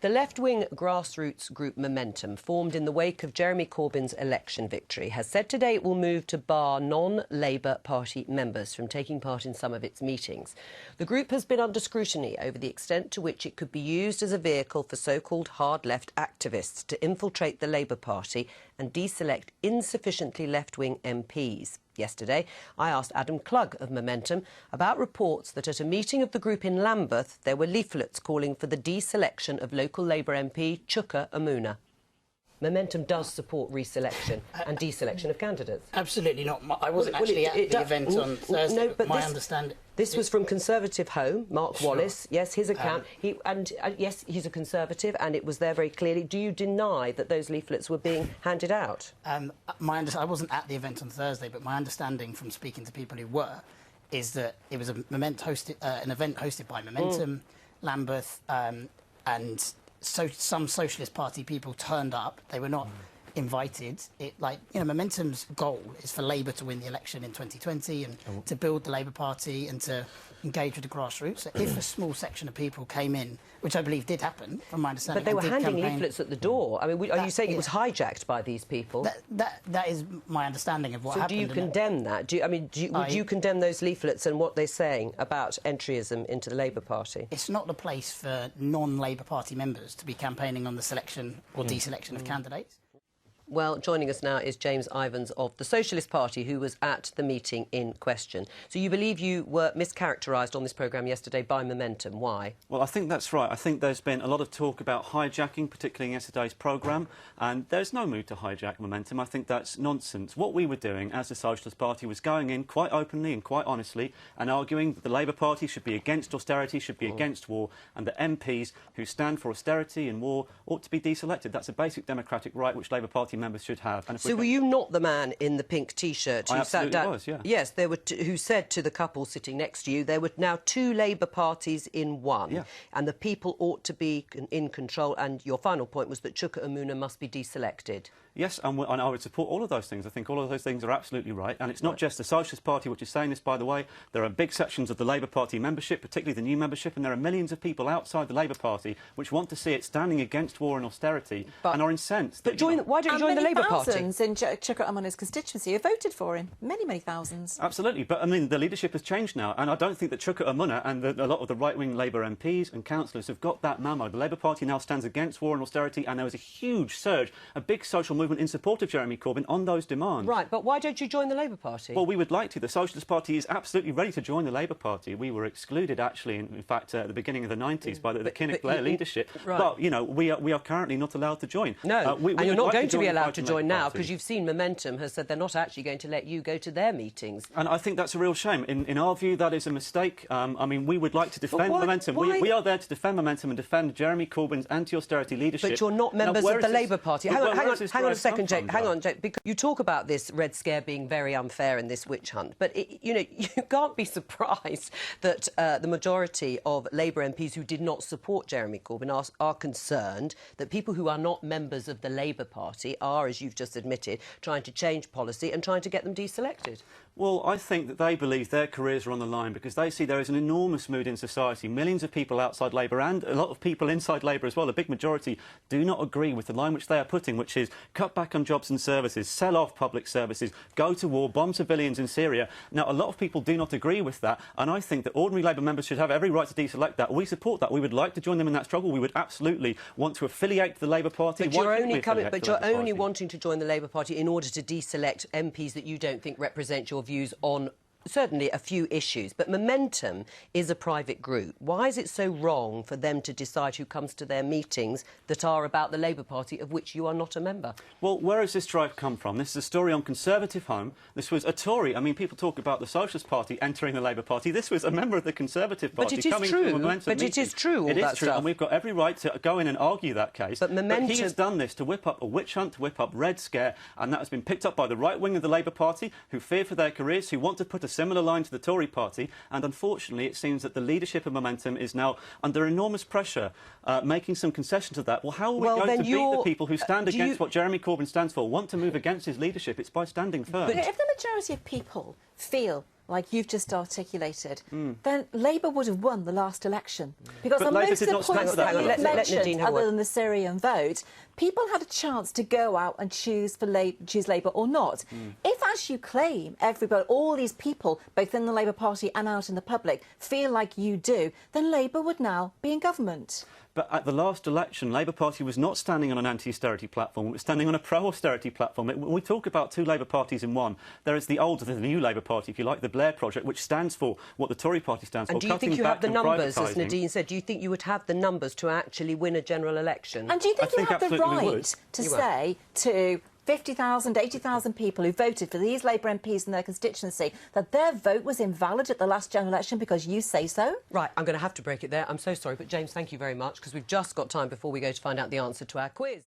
The left-wing grassroots group Momentum, formed in the wake of Jeremy Corbyn's election victory, has said today it will move to bar non-Labour Party members from taking part in some of its meetings. The group has been under scrutiny over the extent to which it could be used as a vehicle for so-called hard-left activists to infiltrate the Labour Party and deselect insufficiently left-wing MPs. Yesterday, I asked Adam Klug of Momentum about reports that at a meeting of the group in Lambeth, there were leaflets calling for the deselection of local Labour MP Chuka Umunna. Momentum does support reselection and deselection of candidates. Absolutely not. I wasn't actually at the event on Thursday. No, but my understanding. This was from Conservative Home, Mark Wallace. Yes, his account. Yes, he's a Conservative, and it was there very clearly. Do you deny that those leaflets were being handed out? I wasn't at the event on Thursday, but my understanding from speaking to people who were is that it was an event hosted by Momentum, Lambeth, and so some Socialist Party people turned up. They were not invited. Momentum's goal is for Labour to win the election in 2020 and to build the Labour Party and to engage with the grassroots. So if a small section of people came in, which I believe did happen, from my understanding... But they were handing leaflets at the door. I mean, are you saying it was hijacked by these people? That is my understanding of what happened. So do you condemn that? Would you condemn those leaflets and what they're saying about entryism into the Labour Party? It's not the place for non-Labour Party members to be campaigning on the selection or deselection of candidates. Well, joining us now is James Ivens of the Socialist Party, who was at the meeting in question. So you believe you were mischaracterised on this programme yesterday by Momentum. Why? Well, I think that's right. I think there's been a lot of talk about hijacking, particularly in yesterday's programme, and there's no mood to hijack Momentum. I think that's nonsense. What we were doing as the Socialist Party was going in quite openly and quite honestly and arguing that the Labour Party should be against austerity, should be against war, and that MPs who stand for austerity and war ought to be deselected. That's a basic democratic right which Labour Party members should have. And so were you not the man in the pink T-shirt who sat down? Was, yeah. Yes, there were who said to the couple sitting next to you, there were now two Labour parties in one, and the people ought to be in control, and your final point was that Chuka Umunna must be deselected. Yes, and I would support all of those things. I think all of those things are absolutely right. And it's not just the Socialist Party which is saying this, by the way. There are big sections of the Labour Party membership, particularly the new membership, and there are millions of people outside the Labour Party which want to see it standing against war and austerity and are incensed. But why don't you join the Labour Party? Thousands in Chuka Umunna's constituency have voted for him. Many, many thousands. Absolutely. But, I mean, the leadership has changed now, and I don't think that Chuka Umunna and a lot of the right-wing Labour MPs and councillors have got that memo. The Labour Party now stands against war and austerity, and there was a huge surge, a big social movement in support of Jeremy Corbyn on those demands. Right, but why don't you join the Labour Party? Well, we would like to. The Socialist Party is absolutely ready to join the Labour Party. We were excluded, actually, in fact, at the beginning of the 90s by the Kinnock-Blair leadership. Right. But, you know, we are currently not allowed to join. No, and you're not going to be allowed to join now because you've seen Momentum has said they're not actually going to let you go to their meetings. And I think that's a real shame. In our view, that is a mistake. I mean, we would like to defend Momentum. We are there to defend Momentum and defend Jeremy Corbyn's anti-austerity leadership. But you're not members of the Labour Party. Hang on a second, Jake. Hang on, Jake. Because you talk about this Red Scare being very unfair in this witch hunt, but, you can't be surprised that the majority of Labour MPs who did not support Jeremy Corbyn are concerned that people who are not members of the Labour Party are, as you've just admitted, trying to change policy and trying to get them deselected. Well, I think that they believe their careers are on the line because they see there is an enormous mood in society. Millions of people outside Labour and a lot of people inside Labour as well, a big majority, do not agree with the line which they are putting, which is cut back on jobs and services, sell off public services, go to war, bomb civilians in Syria. Now, a lot of people do not agree with that, and I think that ordinary Labour members should have every right to deselect that. We support that. We would like to join them in that struggle. We would absolutely want to affiliate to the Labour Party. But you're only wanting to join the Labour Party in order to deselect MPs that you don't think represent your views on certainly a few issues. But Momentum is a private group. Why is it so wrong for them to decide who comes to their meetings that are about the Labour Party, of which you are not a member? Well, where has this drive come from? This is a story on Conservative Home. This was a Tory. I mean, people talk about the Socialist Party entering the Labour Party. This was a member of the Conservative Party coming to a Momentum meeting. It is true, It is true, and we've got every right to go in and argue that case. But he has done this to whip up a witch hunt, to whip up Red Scare, and that has been picked up by the right wing of the Labour Party, who fear for their careers, who want to put a similar line to the Tory Party, and unfortunately it seems that the leadership of Momentum is now under enormous pressure, making some concessions to that. Well, how are we going to beat the people who stand against what Jeremy Corbyn stands for, want to move against his leadership? It's by standing firm. But if the majority of people feel like you've just articulated, then Labour would have won the last election. Because But on Labour most did of not the points stand that on you've that. Let Nadine mentioned, have a other word. than the Syrian vote, people had a chance to go out and choose Labour or not. If, as you claim, everybody, all these people, both in the Labour Party and out in the public, feel like you do, then Labour would now be in government. But at the last election, Labour Party was not standing on an anti-austerity platform, it was standing on a pro-austerity platform. When we talk about two Labour parties in one, there is the new Labour Party, if you like, the Blair Project, which stands for what the Tory party stands for. And do you think you have the cutting back and numbers, as privatising. Nadine said, do you think you would have the numbers to actually win a general election? And do you think I you think have the absolutely we right would. to You will. say to 50,000, 80,000 people who voted for these Labour MPs in their constituency that their vote was invalid at the last general election because you say so? Right, I'm going to have to break it there. I'm so sorry, but James, thank you very much, because we've just got time before we go to find out the answer to our quiz.